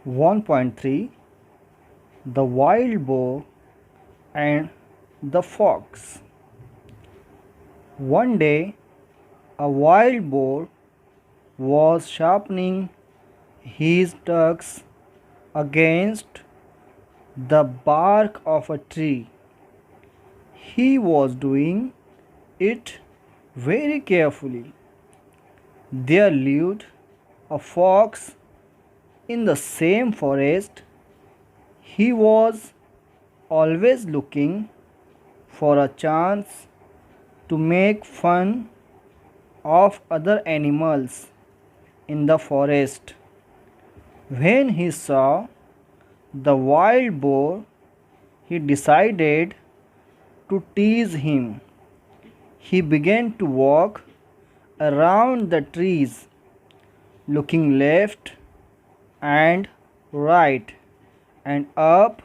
1.3 The Wild Boar and the Fox. One day, a wild boar was sharpening his tusks against the bark of a tree. He was doing it very carefully. There lived a fox in the same forest. He was always looking for a chance to make fun of other animals in the forest. When he saw the wild boar, he decided to tease him. He began to walk around the trees, looking left and right and up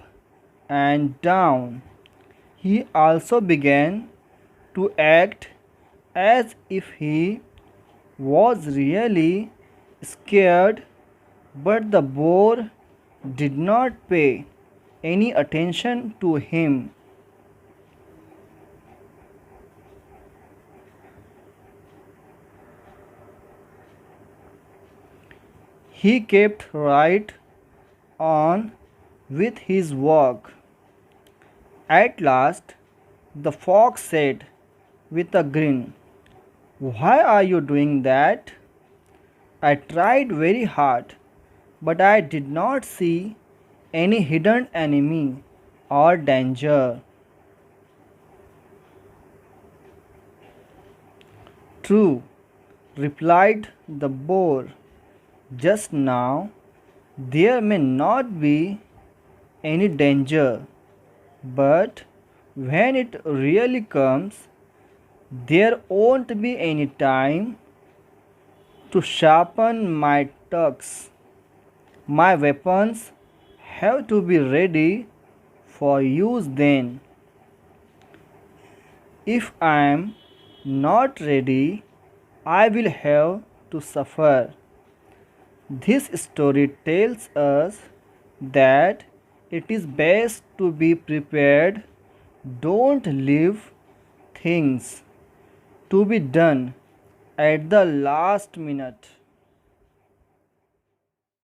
and down. He also began to act as if he was really scared, but the boar did not pay any attention to him. He kept right on with his work. At last, the fox said with a grin, "Why are you doing that? I tried very hard, but I did not see any hidden enemy or danger." "True," replied the boar. "Just now there may not be any danger, but when it really comes, there won't be any time to sharpen my tusks. My weapons have to be ready for use then. If I am not ready, I will have to suffer." This story tells us that it is best to be prepared. Don't leave things to be done at the last minute.